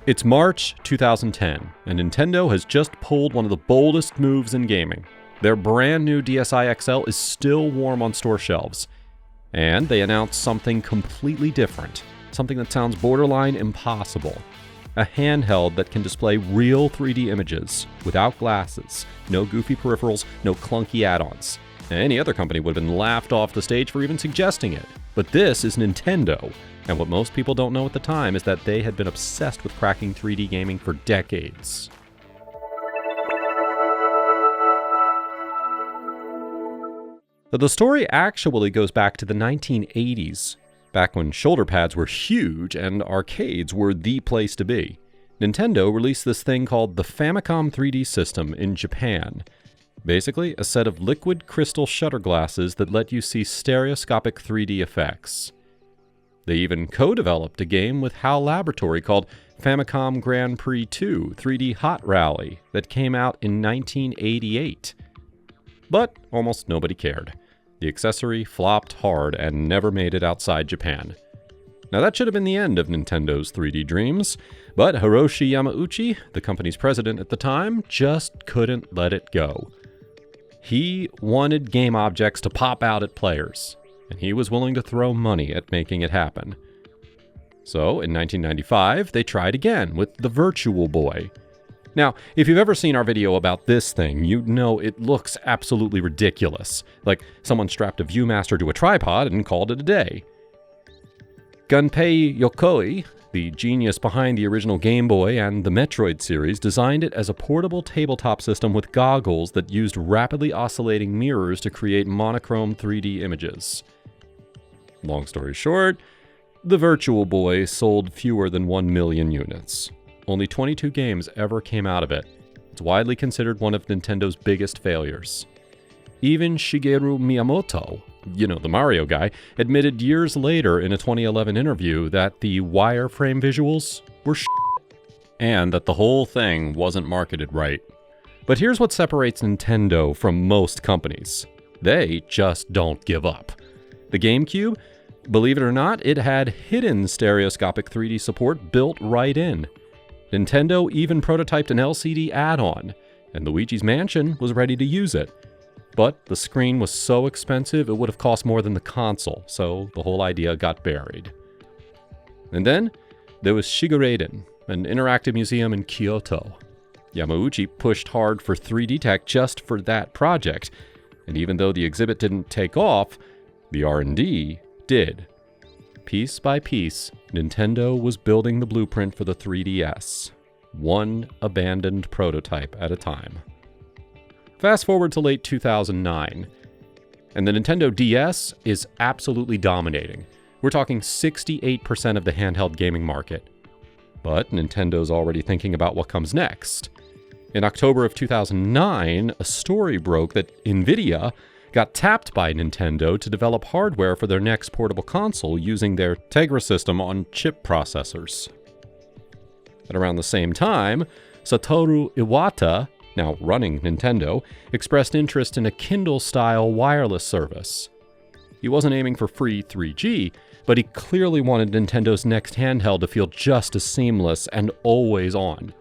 It's March 2010, and Nintendo has just pulled one of the boldest moves in gaming. Their brand new DSi XL is still warm on store shelves. And they announced something completely different, something that sounds borderline impossible. A handheld that can display real 3D images, without glasses, no goofy peripherals, no clunky add-ons. Any other company would have been laughed off the stage for even suggesting it. But this is Nintendo. And what most people don't know at the time is that they had been obsessed with cracking 3D gaming for decades. The story actually goes back to the 1980s, back when shoulder pads were huge and arcades were the place to be. Nintendo released this thing called the Famicom 3D system in Japan. Basically, a set of liquid crystal shutter glasses that let you see stereoscopic 3D effects. They even co-developed a game with HAL Laboratory called Famicom Grand Prix 2 3D Hot Rally that came out in 1988. But almost nobody cared. The accessory flopped hard and never made it outside Japan. Now that should have been the end of Nintendo's 3D dreams, but Hiroshi Yamauchi, the company's president at the time, just couldn't let it go. He wanted game objects to pop out at players, and he was willing to throw money at making it happen. So, in 1995, they tried again with the Virtual Boy. Now, if you've ever seen our video about this thing, you know it looks absolutely ridiculous. Like someone strapped a Viewmaster to a tripod and called it a day. Gunpei Yokoi, the genius behind the original Game Boy and the Metroid series, designed it as a portable tabletop system with goggles that used rapidly oscillating mirrors to create monochrome 3D images. Long story short, the Virtual Boy sold fewer than 1 million units. Only 22 games ever came out of it. It's widely considered one of Nintendo's biggest failures. Even Shigeru Miyamoto, the Mario guy, admitted years later in a 2011 interview that the wireframe visuals were and that the whole thing wasn't marketed right. But here's what separates Nintendo from most companies. They just don't give up. The GameCube, believe it or not, it had hidden stereoscopic 3D support built right in. Nintendo even prototyped an LCD add-on, and Luigi's Mansion was ready to use it. But the screen was so expensive it would have cost more than the console, so the whole idea got buried. And then there was Shigareden, an interactive museum in Kyoto. Yamauchi pushed hard for 3D tech just for that project, and even though the exhibit didn't take off, the R&D did. Piece by piece, Nintendo was building the blueprint for the 3DS, one abandoned prototype at a time. Fast forward to late 2009, and the Nintendo DS is absolutely dominating. We're talking 68% of the handheld gaming market. But Nintendo's already thinking about what comes next. In October of 2009, a story broke that Nvidia got tapped by Nintendo to develop hardware for their next portable console using their Tegra system on chip processors. At around the same time, Satoru Iwata, now running Nintendo, expressed interest in a Kindle-style wireless service. He wasn't aiming for free 3G, but he clearly wanted Nintendo's next handheld to feel just as seamless and always on.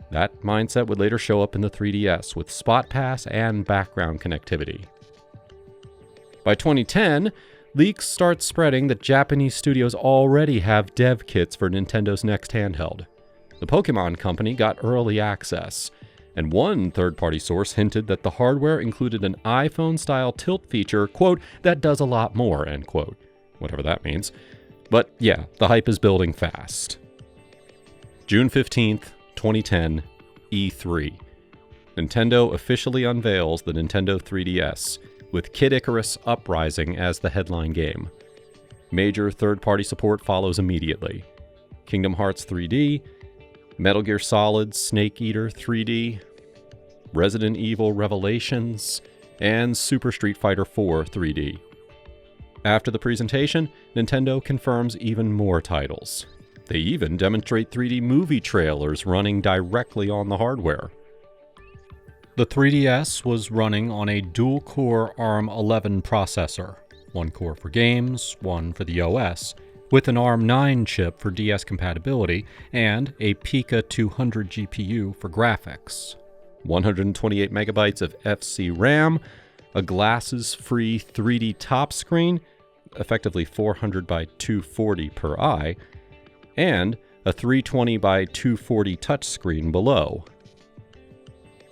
That mindset would later show up in the 3DS with Spot Pass and background connectivity. By 2010, leaks start spreading that Japanese studios already have dev kits for Nintendo's next handheld. The Pokemon Company got early access, and one third-party source hinted that the hardware included an iPhone-style tilt feature, quote, that does a lot more, end quote. Whatever that means. But yeah, the hype is building fast. June 15th, 2010, E3. Nintendo officially unveils the Nintendo 3DS, with Kid Icarus Uprising as the headline game. Major third-party support follows immediately. Kingdom Hearts 3D, Metal Gear Solid Snake Eater 3D, Resident Evil Revelations, and Super Street Fighter IV 3D. After the presentation, Nintendo confirms even more titles. They even demonstrate 3D movie trailers running directly on the hardware. The 3DS was running on a dual-core ARM11 processor, one core for games, one for the OS, with an ARM9 chip for DS compatibility and a Pica 200 GPU for graphics. 128 megabytes of FC RAM, a glasses-free 3D top screen, effectively 400 by 240 per eye, and a 320 by 240 touchscreen below.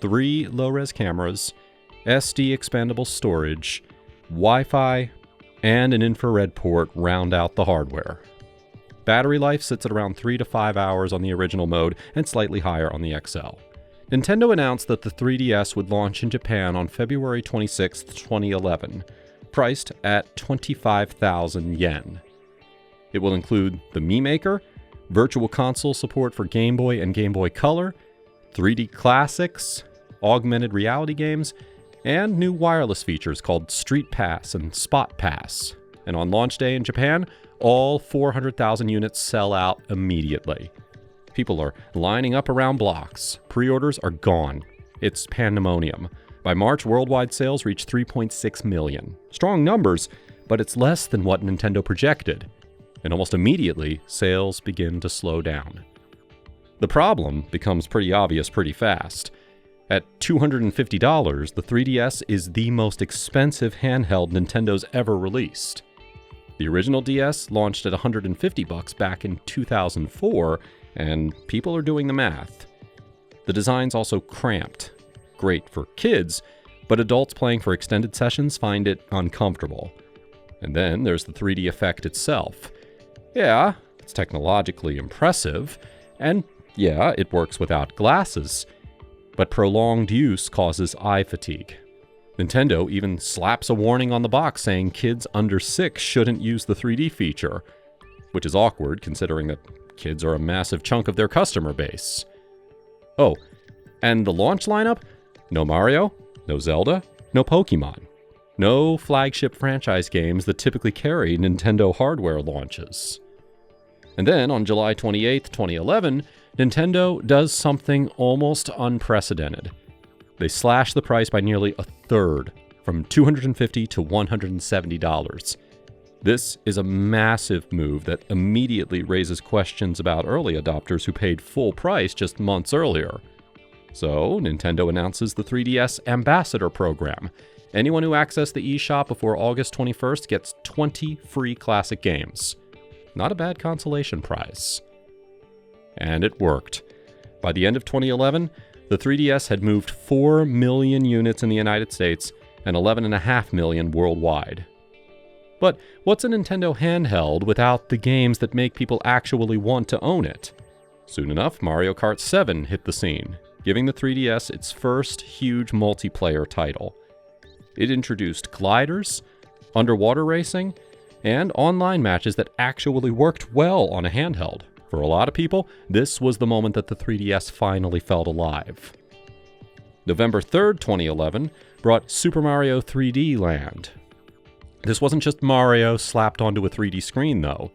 3 low-res cameras, SD expandable storage, Wi-Fi, and an infrared port round out the hardware. Battery life sits at around 3 to 5 hours on the original mode and slightly higher on the XL. Nintendo announced that the 3DS would launch in Japan on February 26, 2011, priced at 25,000 yen. It will include the Mii Maker, Virtual Console support for Game Boy and Game Boy Color, 3D classics, augmented reality games, and new wireless features called Street Pass and Spot Pass. And on launch day in Japan, all 400,000 units sell out immediately. People are lining up around blocks. Pre-orders are gone. It's pandemonium. By March, worldwide sales reached 3.6 million. Strong numbers, but it's less than what Nintendo projected. And almost immediately, sales begin to slow down. The problem becomes pretty obvious pretty fast. At $250, the 3DS is the most expensive handheld Nintendo's ever released. The original DS launched at $150 back in 2004, and people are doing the math. The design's also cramped. Great for kids, but adults playing for extended sessions find it uncomfortable. And then there's the 3D effect itself. Yeah, it's technologically impressive, and yeah, it works without glasses, but prolonged use causes eye fatigue. Nintendo even slaps a warning on the box saying kids under 6 shouldn't use the 3D feature, which is awkward considering that kids are a massive chunk of their customer base. Oh, and the launch lineup? No Mario, no Zelda, no Pokemon. No flagship franchise games that typically carry Nintendo hardware launches. And then on July 28, 2011, Nintendo does something almost unprecedented. They slash the price by nearly a third, from $250 to $170. This is a massive move that immediately raises questions about early adopters who paid full price just months earlier. So, Nintendo announces the 3DS Ambassador Program. Anyone who accessed the eShop before August 21st gets 20 free classic games. Not a bad consolation prize. And it worked. By the end of 2011, the 3DS had moved 4 million units in the United States and 11.5 million worldwide. But what's a Nintendo handheld without the games that make people actually want to own it? Soon enough, Mario Kart 7 hit the scene, giving the 3DS its first huge multiplayer title. It introduced gliders, underwater racing, and online matches that actually worked well on a handheld. For a lot of people, this was the moment that the 3DS finally felt alive. November 3rd, 2011, brought Super Mario 3D Land. This wasn't just Mario slapped onto a 3D screen, though.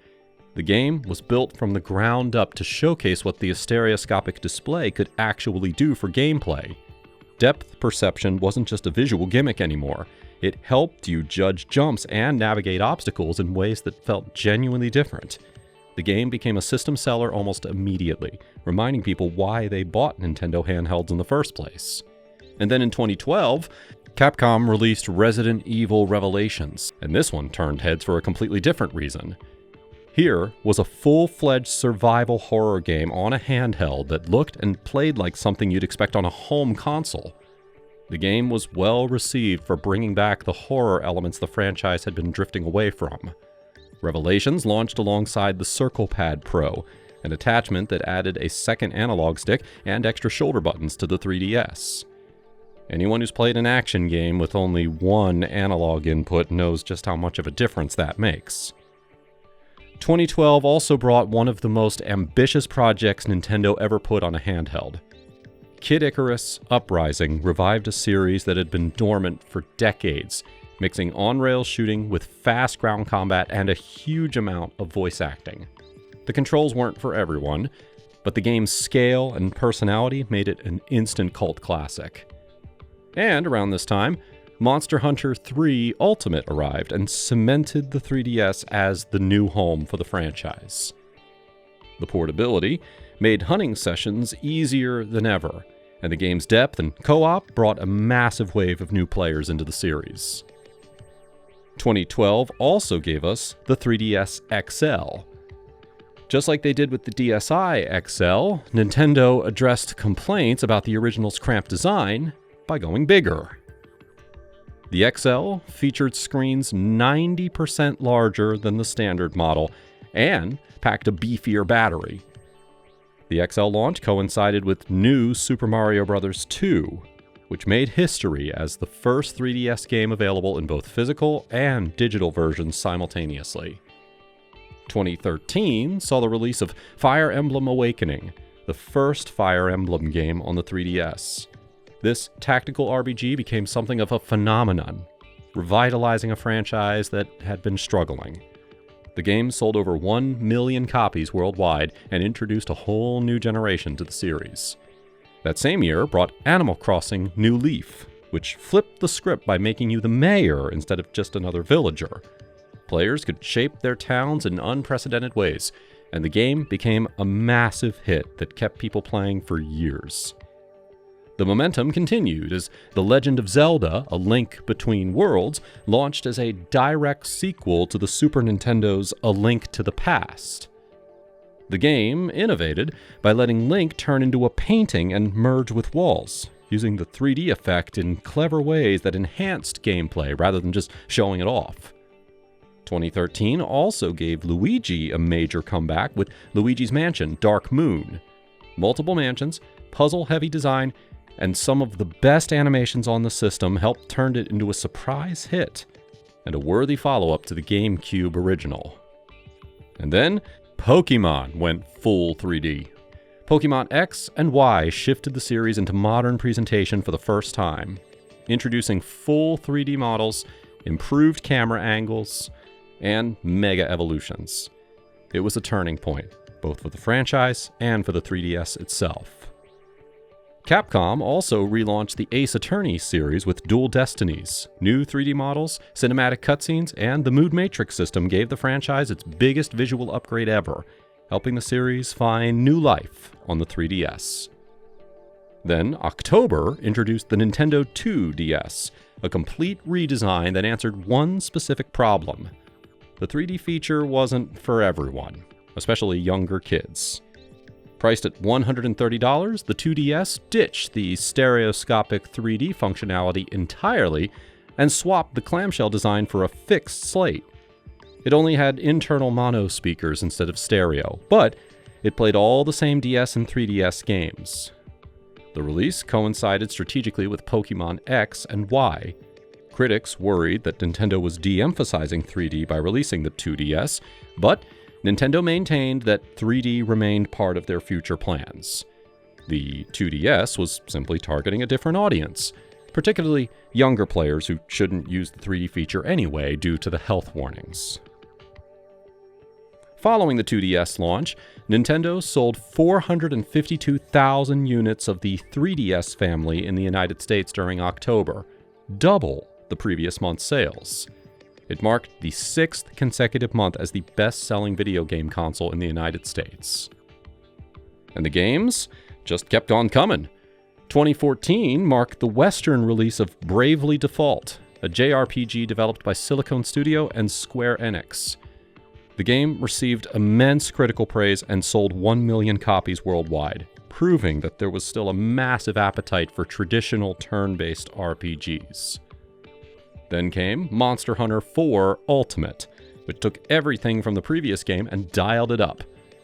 The game was built from the ground up to showcase what the stereoscopic display could actually do for gameplay. Depth perception wasn't just a visual gimmick anymore. It helped you judge jumps and navigate obstacles in ways that felt genuinely different. The game became a system seller almost immediately, reminding people why they bought Nintendo handhelds in the first place. And then in 2012, Capcom released Resident Evil Revelations, and this one turned heads for a completely different reason. Here was a full-fledged survival horror game on a handheld that looked and played like something you'd expect on a home console. The game was well received for bringing back the horror elements the franchise had been drifting away from. Revelations launched alongside the Circle Pad Pro, an attachment that added a second analog stick and extra shoulder buttons to the 3DS. Anyone who's played an action game with only one analog input knows just how much of a difference that makes. 2012 also brought one of the most ambitious projects Nintendo ever put on a handheld. Kid Icarus Uprising revived a series that had been dormant for decades, mixing on-rail shooting with fast ground combat and a huge amount of voice acting. The controls weren't for everyone, but the game's scale and personality made it an instant cult classic. And around this time, Monster Hunter 3 Ultimate arrived and cemented the 3DS as the new home for the franchise. The portability made hunting sessions easier than ever, and the game's depth and co-op brought a massive wave of new players into the series. 2012 also gave us the 3DS XL. Just like they did with the DSi XL, Nintendo addressed complaints about the original's cramped design by going bigger. The XL featured screens 90% larger than the standard model and packed a beefier battery. The XL launch coincided with new Super Mario Bros. 2, which made history as the first 3DS game available in both physical and digital versions simultaneously. 2013 saw the release of Fire Emblem Awakening, the first Fire Emblem game on the 3DS. This tactical RPG became something of a phenomenon, revitalizing a franchise that had been struggling. The game sold over 1 million copies worldwide and introduced a whole new generation to the series. That same year brought Animal Crossing New Leaf, which flipped the script by making you the mayor instead of just another villager. Players could shape their towns in unprecedented ways, and the game became a massive hit that kept people playing for years. The momentum continued as The Legend of Zelda: A Link Between Worlds launched as a direct sequel to the Super Nintendo's A Link to the Past. The game innovated by letting Link turn into a painting and merge with walls, using the 3D effect in clever ways that enhanced gameplay rather than just showing it off. 2013 also gave Luigi a major comeback with Luigi's Mansion: Dark Moon. Multiple mansions, puzzle-heavy design, and some of the best animations on the system helped turn it into a surprise hit and a worthy follow-up to the GameCube original. And then, Pokémon went full 3D. Pokémon X and Y shifted the series into modern presentation for the first time, introducing full 3D models, improved camera angles, and mega evolutions. It was a turning point, both for the franchise and for the 3DS itself. Capcom also relaunched the Ace Attorney series with Dual Destinies. New 3D models, cinematic cutscenes, and the Mood Matrix system gave the franchise its biggest visual upgrade ever, helping the series find new life on the 3DS. Then, October introduced the Nintendo 2DS, a complete redesign that answered one specific problem. The 3D feature wasn't for everyone, especially younger kids. Priced at $130, the 2DS ditched the stereoscopic 3D functionality entirely and swapped the clamshell design for a fixed slate. It only had internal mono speakers instead of stereo, but it played all the same DS and 3DS games. The release coincided strategically with Pokémon X and Y. Critics worried that Nintendo was de-emphasizing 3D by releasing the 2DS, but Nintendo maintained that 3D remained part of their future plans. The 2DS was simply targeting a different audience, particularly younger players who shouldn't use the 3D feature anyway due to the health warnings. Following the 2DS launch, Nintendo sold 452,000 units of the 3DS family in the United States during October, double the previous month's sales. It marked the 6th consecutive month as the best-selling video game console in the United States. And the games just kept on coming. 2014 marked the Western release of Bravely Default, a JRPG developed by Silicon Studio and Square Enix. The game received immense critical praise and sold 1 million copies worldwide, proving that there was still a massive appetite for traditional turn-based RPGs. Then came Monster Hunter 4 Ultimate, which took everything from the previous game and dialed it up.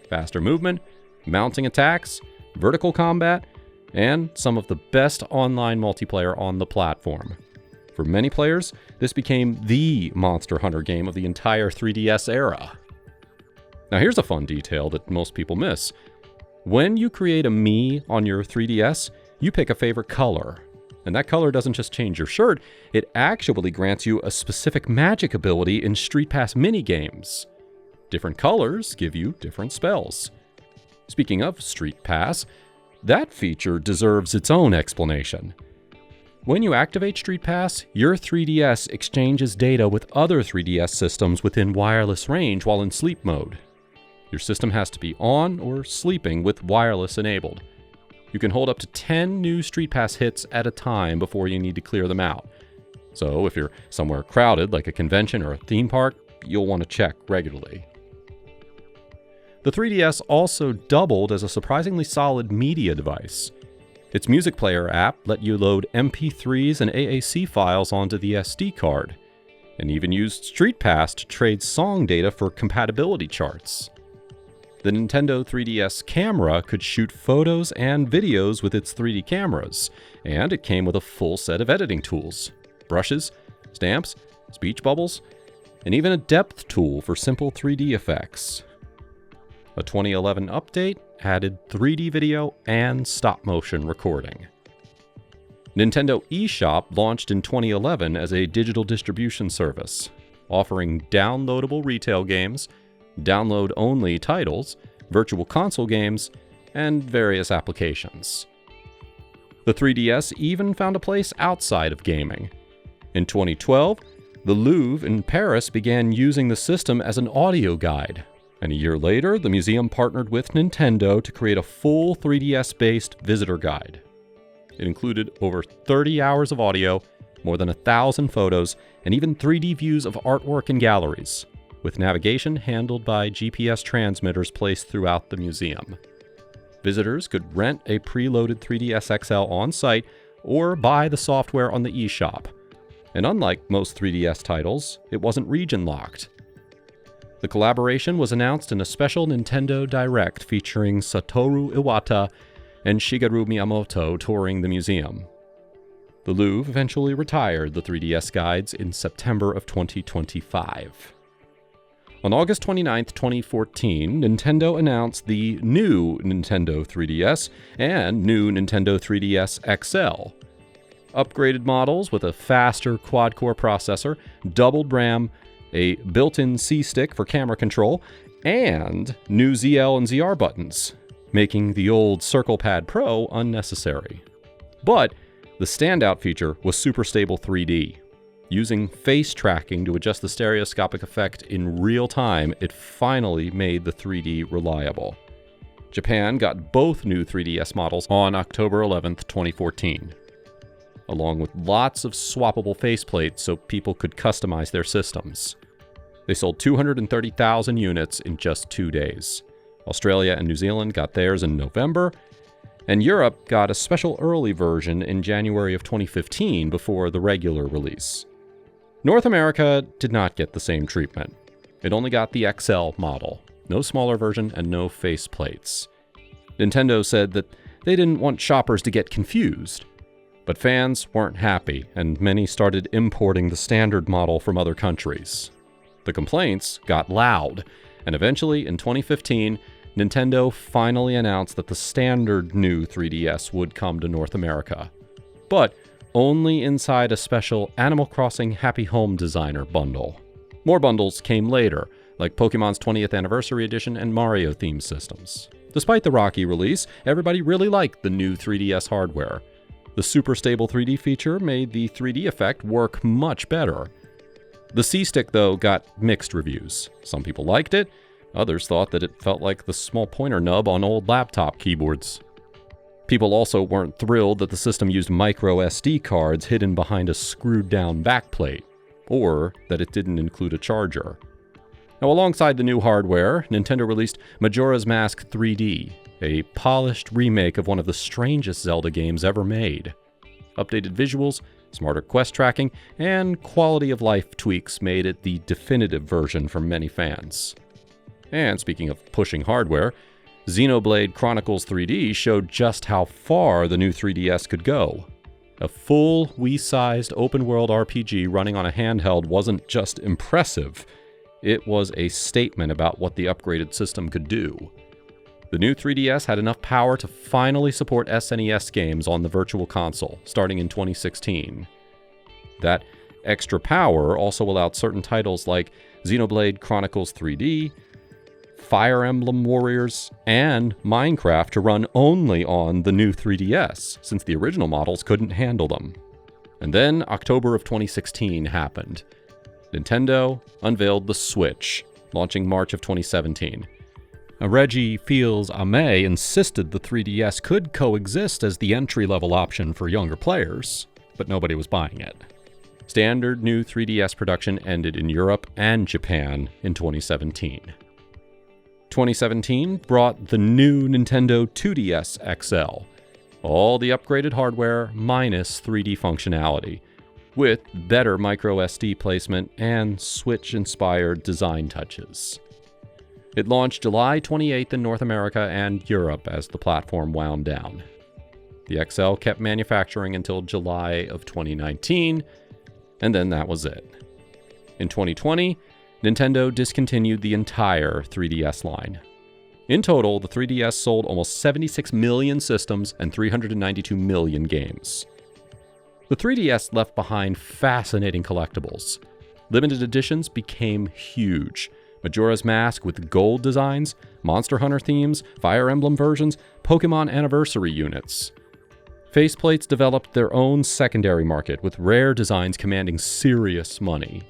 Faster movement, mounting attacks, vertical combat, and some of the best online multiplayer on the platform. For many players, this became the Monster Hunter game of the entire 3DS era. Now here's a fun detail that most people miss. When you create a Mii on your 3DS, you pick a favorite color. And that color doesn't just change your shirt, it actually grants you a specific magic ability in Street Pass minigames. Different colors give you different spells. Speaking of Street Pass, that feature deserves its own explanation. When you activate Street Pass, your 3DS exchanges data with other 3DS systems within wireless range while in sleep mode. Your system has to be on or sleeping with wireless enabled. You can hold up to 10 new Street Pass hits at a time before you need to clear them out. So if you're somewhere crowded, like a convention or a theme park, you'll want to check regularly. The 3DS also doubled as a surprisingly solid media device. Its music player app let you load MP3s and AAC files onto the SD card, and even used Street Pass to trade song data for compatibility charts. The Nintendo 3DS camera could shoot photos and videos with its 3D cameras, and it came with a full set of editing tools: brushes, stamps, speech bubbles, and even a depth tool for simple 3D effects. A 2011 update added 3D video and stop-motion recording. Nintendo eShop launched in 2011 as a digital distribution service, offering downloadable retail games, download-only titles, virtual console games, and various applications. The 3DS even found a place outside of gaming. In 2012, the Louvre in Paris began using the system as an audio guide, and a year later, the museum partnered with Nintendo to create a full 3DS-based visitor guide. It included over 30 hours of audio, more than 1,000 photos, and even 3D views of artwork and galleries, with navigation handled by GPS transmitters placed throughout the museum. Visitors could rent a preloaded 3DS XL on-site or buy the software on the eShop. And unlike most 3DS titles, it wasn't region-locked. The collaboration was announced in a special Nintendo Direct featuring Satoru Iwata and Shigeru Miyamoto touring the museum. The Louvre eventually retired the 3DS guides in September of 2025. On August 29, 2014, Nintendo announced the new Nintendo 3DS and new Nintendo 3DS XL. Upgraded models with a faster quad-core processor, doubled RAM, a built-in C-stick for camera control, and new ZL and ZR buttons, making the old Circle Pad Pro unnecessary. But the standout feature was Super Stable 3D. Using face tracking to adjust the stereoscopic effect in real time, it finally made the 3D reliable. Japan got both new 3DS models on October 11, 2014, along with lots of swappable faceplates so people could customize their systems. They sold 230,000 units in just 2 days. Australia and New Zealand got theirs in November, and Europe got a special early version in January of 2015 before the regular release. North America did not get the same treatment. It only got the XL model, no smaller version and no faceplates. Nintendo said that they didn't want shoppers to get confused, but fans weren't happy, and many started importing the standard model from other countries. The complaints got loud, and eventually, in 2015, Nintendo finally announced that the standard new 3DS would come to North America, but only inside a special Animal Crossing Happy Home Designer bundle. More bundles came later, like Pokemon's 20th Anniversary Edition and Mario-themed systems. Despite the rocky release, everybody really liked the new 3DS hardware. The Super Stable 3D feature made the 3D effect work much better. The C-Stick, though, got mixed reviews. Some people liked it, others thought that it felt like the small pointer nub on old laptop keyboards. People also weren't thrilled that the system used micro SD cards hidden behind a screwed-down backplate, or that it didn't include a charger. Now, alongside the new hardware, Nintendo released Majora's Mask 3D, a polished remake of one of the strangest Zelda games ever made. Updated visuals, smarter quest tracking, and quality-of-life tweaks made it the definitive version for many fans. And speaking of pushing hardware, Xenoblade Chronicles 3D showed just how far the new 3DS could go. A full Wii-sized open-world RPG running on a handheld wasn't just impressive, it was a statement about what the upgraded system could do. The new 3DS had enough power to finally support SNES games on the Virtual Console, starting in 2016. That extra power also allowed certain titles like Xenoblade Chronicles 3D, Fire Emblem Warriors, and Minecraft to run only on the new 3DS, since the original models couldn't handle them. And then October of 2016 happened. Nintendo unveiled the Switch, launching March of 2017. Reggie Fils-Aimé insisted the 3DS could coexist as the entry-level option for younger players, but nobody was buying it. Standard new 3DS production ended in Europe and Japan in 2017. 2017 brought the new Nintendo 2DS XL, all the upgraded hardware minus 3D functionality, with better microSD placement and Switch-inspired design touches. It launched July 28th in North America and Europe as the platform wound down. The XL kept manufacturing until July of 2019, and then that was it. In 2020, Nintendo discontinued the entire 3DS line. In total, the 3DS sold almost 76 million systems and 392 million games. The 3DS left behind fascinating collectibles. Limited editions became huge. Majora's Mask with gold designs, Monster Hunter themes, Fire Emblem versions, Pokemon Anniversary units. Faceplates developed their own secondary market, with rare designs commanding serious money.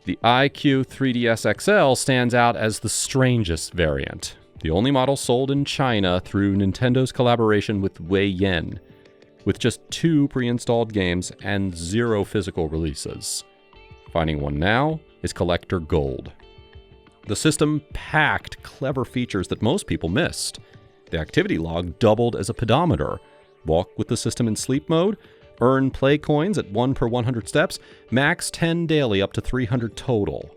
The iQOO 3DS XL stands out as the strangest variant, the only model sold in China through Nintendo's collaboration with Wei Yin, with just 2 pre-installed games and 0 physical releases. Finding one now is collector gold. The system packed clever features that most people missed. The activity log doubled as a pedometer, walk with the system in sleep mode, earn play coins at 1 per 100 steps, max 10 daily up to 300 total.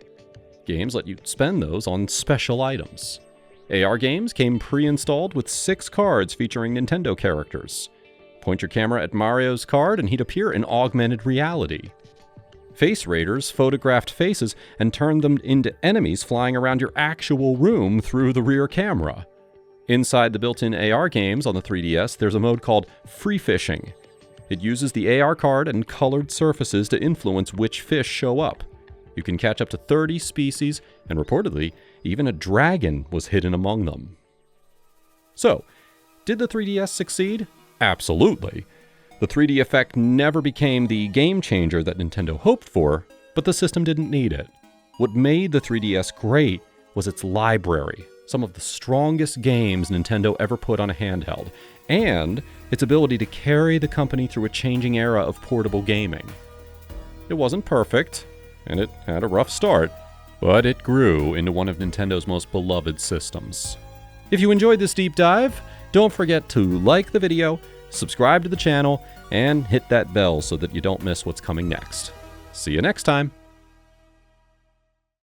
Games let you spend those on special items. AR games came pre-installed with 6 cards featuring Nintendo characters. Point your camera at Mario's card and he'd appear in augmented reality. Face raiders photographed faces and turned them into enemies flying around your actual room through the rear camera. Inside the built-in AR games on the 3DS, there's a mode called Free Fishing. It uses the AR card and colored surfaces to influence which fish show up. You can catch up to 30 species, and reportedly, even a dragon was hidden among them. So, did the 3DS succeed? Absolutely. The 3D effect never became the game changer that Nintendo hoped for, but the system didn't need it. What made the 3DS great was its library, some of the strongest games Nintendo ever put on a handheld, and its ability to carry the company through a changing era of portable gaming. It wasn't perfect, and it had a rough start, but it grew into one of Nintendo's most beloved systems. If you enjoyed this deep dive, don't forget to like the video, subscribe to the channel, and hit that bell so that you don't miss what's coming next. See you next time!